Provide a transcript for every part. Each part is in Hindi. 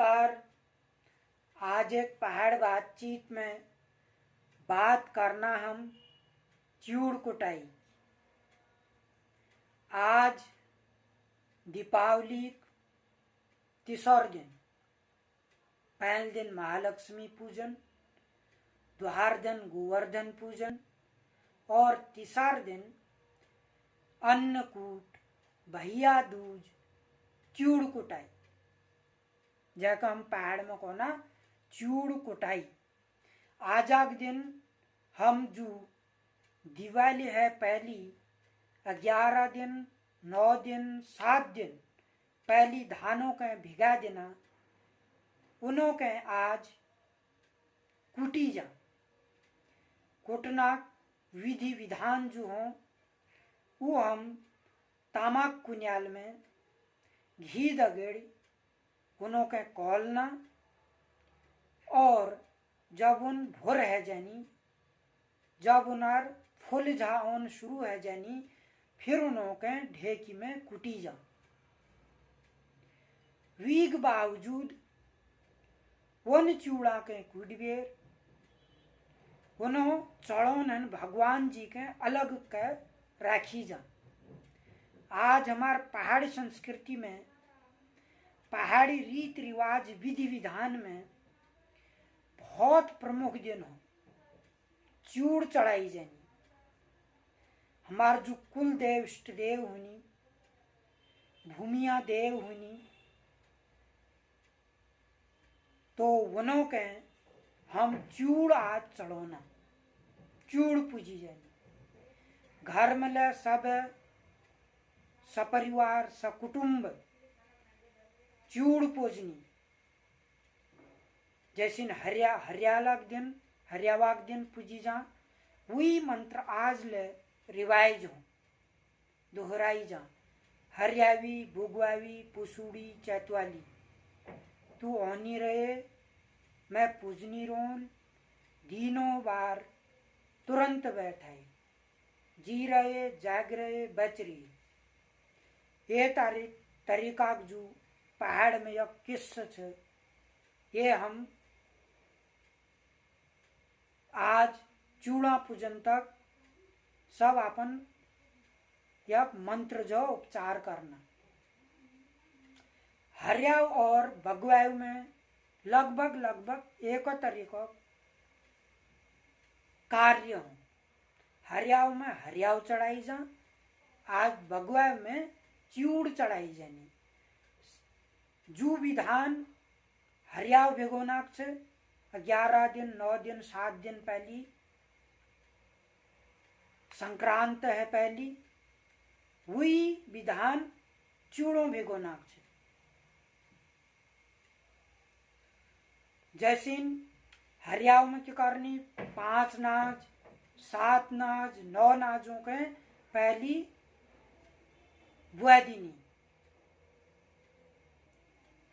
नमस्कार। आज एक पहाड़ बातचीत में बात करना हम चिउड़ कुटाई। आज दीपावली तीसर दिन, पहले दिन महालक्ष्मी पूजन, द्वार दिन गोवर्धन पूजन और तीसर दिन अन्नकूट, भैया दूज, चिउड़ कुटाई, जैसे हम पहाड़ में कोना चिउड़ कुटाई। आजाक दिन हम जो दिवाली है पहली 11 दिन 9 दिन 7 दिन पहली धानों के भिगा देना, उन्हों के आज कुटी जा। कुटना विधि विधान जो हों वो हम तामाक कुनियाल में घी दगेड़ी उन्हों के कौलना, और जब उन भुर है जानी, जब उनार फुल झाओन शुरू है जानी, फिर उन्हों के ढेकी में कुटी जा। वीग बावजूद उन चूड़ा के कुटबेर उन्हों चढ़ोनन भगवान जी के अलग कर राखी जा। आज हमार पहाड़ी संस्कृति में, पहाड़ी रीत रिवाज विधि विधान में बहुत प्रमुख दिन हो चिउड़ चढ़ाई जानी। हमार जो कुल देव इष्ट देव हुनी, भूमिया देव हुनी, तो उन्हों के हम चिउड़ आज चढ़ोना, चिउड़ पूजी जानी। घर में ले सब सपरिवार सकुटुंब चिउड़ पूजनी। जैसे हरियावाग दिन पूजी जा, वही मंत्र आज ले रिवाइज हो, दोहराई जा। हरियावी भुगवावी पुसूड़ी चैतवाली, तू ओनी रहे मैं पूजनी रोन, दीनों बार तुरंत बैठाई, जी रहे जाग रहे बच रही। ये तरीका जो पहाड़ में यह किस्सा छे, ये हम आज चूड़ा पूजन तक सब अपन यह मंत्र जो उपचार करना। हरियाव और भगवायु में लगभग एक तरीका कार्य हो। हरियाव में हरियाव चढ़ाई जा, आज भगवायु में चिउड़ चढ़ाई जानी। जो विधान हरियाव भिगोनाक से 11 दिन 9 दिन 7 दिन पहली संक्रांत है पहली, वही विधान चिउड़ों भिगोनाक से। जैसे हरियाव में क्या करनी, 5 नाज 7 नाज 9 नाजों के पहली बुआ दीनी।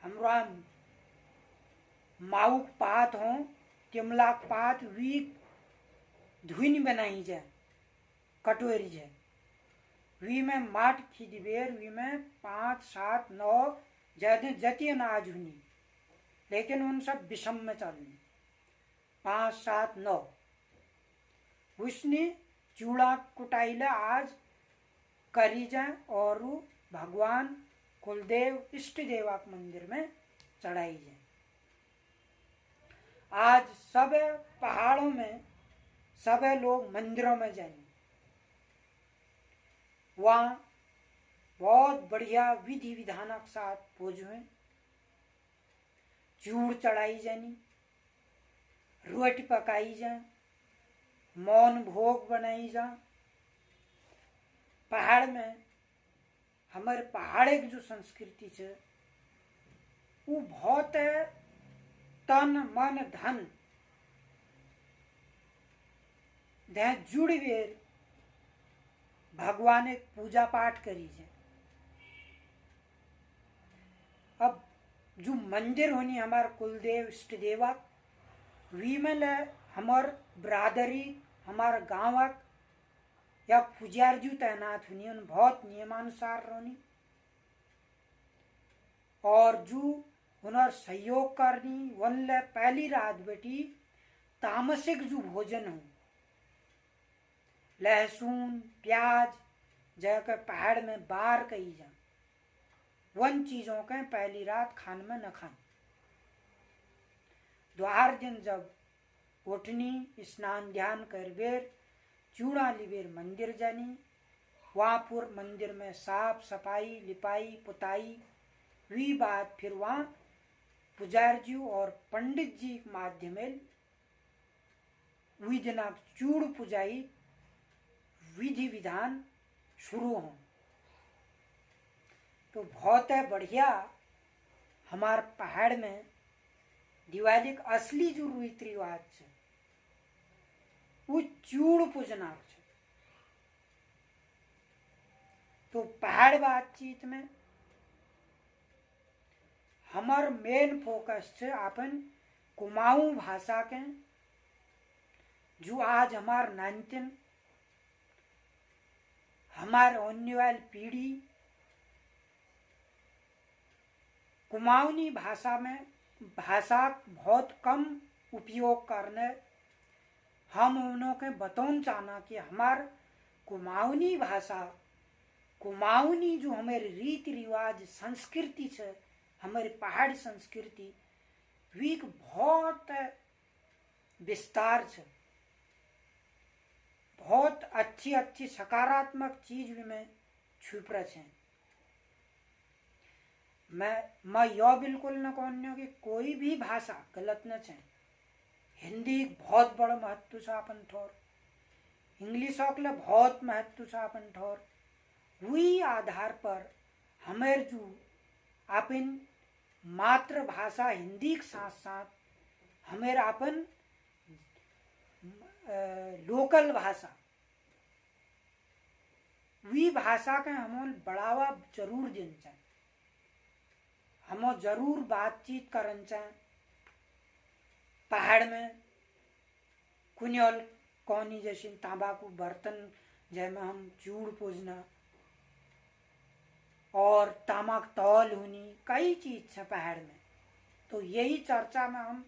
हमरा माउक पात हो, तिमलाक पात वी धुनी बनाई जाए, कटोरी जाए, वी में माट खिदबेर, वी में 5 7 9 जती अनाज हुनी, लेकिन उन सब विषम में चलनी 5 7 9। उसने चूड़ा कुटाइला आज करी जाए और भगवान कुलदेव इष्ट देवाक मंदिर में चढ़ाई जाए। आज सब पहाड़ों में सब लोग मंदिरों में जाएंगे, वहाँ बहुत बढ़िया विधि विधान के साथ पूजो, चिउड़ चढ़ाई जानी, रोटी पकाई जाए, मौन भोग बनाई जा। पहाड़ में हमारे पहाड़ की जो संस्कृति है वो बहुत है, तन मन धन दे जुड़ी बेर भगवान एक पूजा पाठ करी जाए। अब जो मंदिर होनी हमार कुलदेव इष्ट देवा, वी में ले हमार ब्रादरी हमार गाँवक या पुजारी जो तैनात हुई उन बहुत नियमानुसार रोनी, और जो उन्हें सहयोग करनी वनले पहली रात बेटी तामसिक जो भोजन हो लहसुन प्याज जैके पहाड़ में बार कही जा वन चीजों के पहली रात खान में न खान। द्वार दिन जब उठनी स्नान ध्यान कर बेर चूड़ा लिबेर मंदिर जानी वहां मंदिर में साफ सफाई लिपाई पुताई हुई बात फिर वहां पुजारी जी और पंडित जी के माध्यम हुई जनाब चूड़ पुजाई विधि विधान शुरू हो। तो बहुत है बढ़िया हमार पहाड़ में दिवाली का असली जो रीति रिवाज है वो चूड़ पूजना है। तो पहाड़ बातचीत में हमार मेन फोकस है अपन कुमाऊं भाषा के जो आज हमार 19 हमार आने वाली पीढ़ी कुमाऊनी भाषा में भाषा बहुत कम उपयोग करने हम उन्हों के बतौन चाहना कि हमार कुमाऊनी भाषा कुमाऊनी जो हमारे रीति रिवाज संस्कृति है हमारी पहाड़ी संस्कृति वी बहुत विस्तार है बहुत अच्छी अच्छी सकारात्मक चीज भी में छुप रहे हैं। मैं यह बिल्कुल न कहूँ कि कोई भी भाषा गलत न है। हिंदी बहुत बड़ा महत्व से अपन ठोर इंग्लिश के बहुत महत्व से अपन ठोर वही आधार पर हमें जो अपन मातृभाषा हिंदी के साथ साथ हमें अपन लोकल भाषा वी भाषा के हम बढ़ावा जरूर देना चाहिए। हम जरूर बातचीत करना चाहिए। पहाड़ में कुनियल कौनी जैसे तंबाकू बर्तन जैमें हम चूड़ पूजना और तामक तौल होनी कई चीज है पहाड़ में। तो यही चर्चा में हम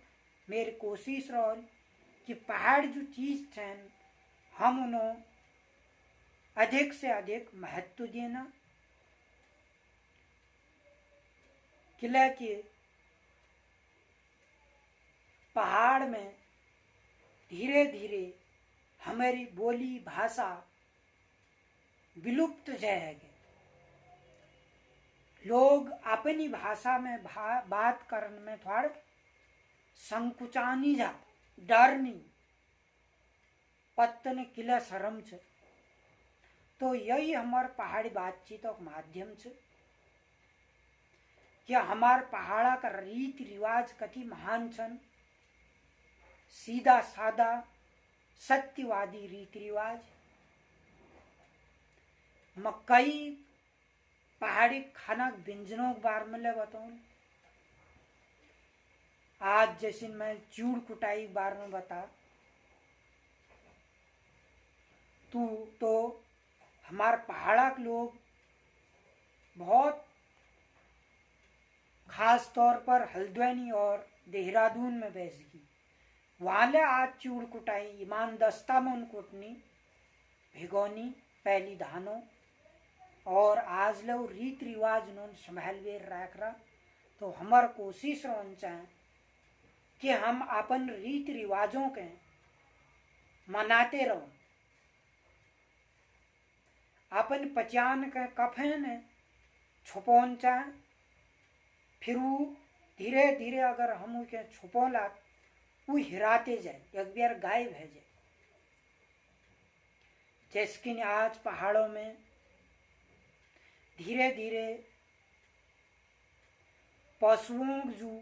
मेरी कोशिश रही कि पहाड़ जो चीज थे हम उन्हों अधिक से अधिक महत्व देना किला के पहाड़ में धीरे धीरे हमारी बोली भाषा विलुप्त जाएगी। लोग अपनी भाषा में बात करने में थोड़ा संकुचानी जा डरनी पत्तन किला शर्म छे। तो यही हमार पहाड़ी बातचीतों का माध्यम छे कि हमार पहाड़ा का रीति रिवाज कति महान छन। सीधा सादा सत्यवादी रीति रिवाज मकई पहाड़ी खाना व्यंजनों के बारे में बताऊं। आज जैसे मैं चूड़ कुटाई के बारे में बता तो हमारे पहाड़ा के लोग बहुत खास तौर पर हल्द्वानी और देहरादून में बैसगी वाले आज चूड़ कुटाई ईमान दस्ता में उन कुटनी भिगोनी पहली धानों और आज लो रीत रिवाज उन्होंने संभाल वे रख रहा। तो हमार कोशिश रहना चाहे कि हम अपन रीत रिवाजों के मनाते रहो। अपन पचान के कफन छुपौन चाहे फिर वो धीरे धीरे अगर हम उनके छुपौला वो हिराते जाए एक बार गायब है जाए। जैसे आज पहाड़ों में धीरे धीरे पशुओं जो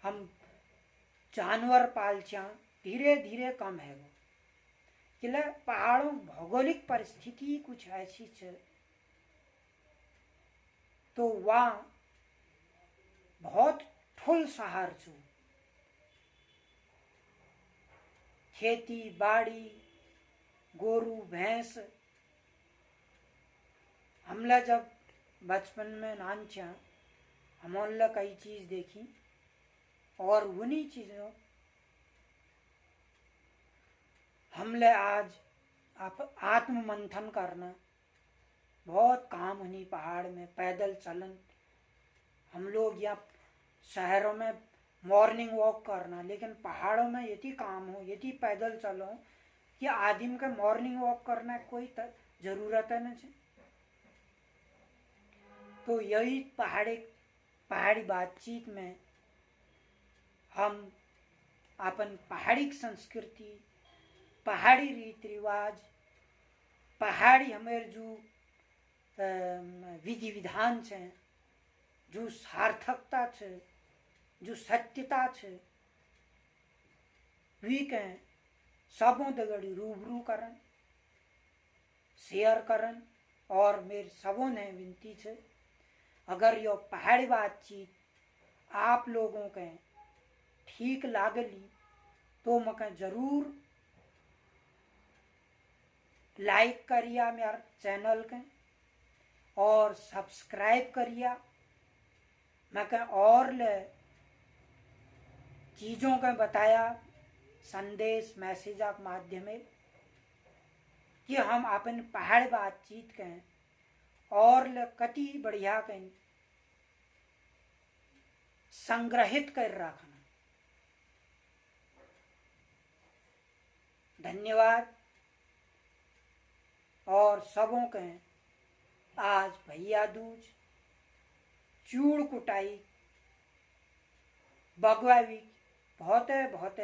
हम जानवर पालचा धीरे धीरे कम है वो किला पहाड़ों भौगोलिक परिस्थिति कुछ ऐसी है। तो वहाँ बहुत ठुल सहार छो खेती बाड़ी गोरू भैंस हमला जब बचपन में नानचा हमने कई चीज देखी और उन्हीं चीजों हमले आज आत्म मंथन करना बहुत काम उन्हीं पहाड़ में पैदल चलन। हम लोग या शहरों में मॉर्निंग वॉक करना, लेकिन पहाड़ों में यदि काम हो यदि पैदल चलो कि आदमी का मॉर्निंग वॉक करना कोई जरूरत है ना। तो यही पहाड़ी बातचीत में हम अपन पहाड़ी संस्कृति, पहाड़ी रीति रिवाज, पहाड़ी हमारे जो विधि विधान छे, जो सार्थकता छे, जो सत्यता छे, वी के सबों दगड़ी रूबरू करन, शेयर करन। और मेरे सबों ने विनती छे, अगर यो पहाड़ी बातचीत आप लोगों के ठीक लागली तो मके जरूर लाइक करिया मेरे चैनल के और सब्सक्राइब करिया। मके और ले चीज़ों का बताया संदेश मैसेज के माध्यम कि हम अपन पहाड़ बातचीत के और ले कति बढ़िया के संग्रहित कर रखना। धन्यवाद। और सबों के आज भैया दूज, चूड़ कुटाई, भगवावी बहुत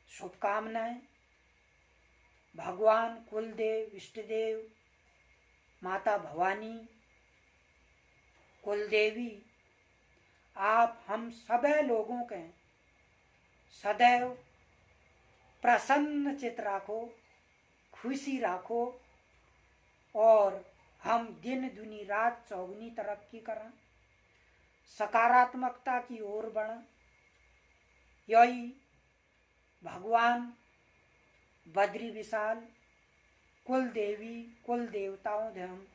शुभकामनाएं। भगवान कुलदेव, इष्टदेव, माता भवानी, कुलदेवी आप हम सभी लोगों के सदैव प्रसन्न चित राखो, खुशी राखो और हम दिन दुनी रात चौगुनी तरक्की करें, सकारात्मकता की ओर बढ़ें। यही भगवान बद्री विशाल कुल देवी कुल देवताओं से हम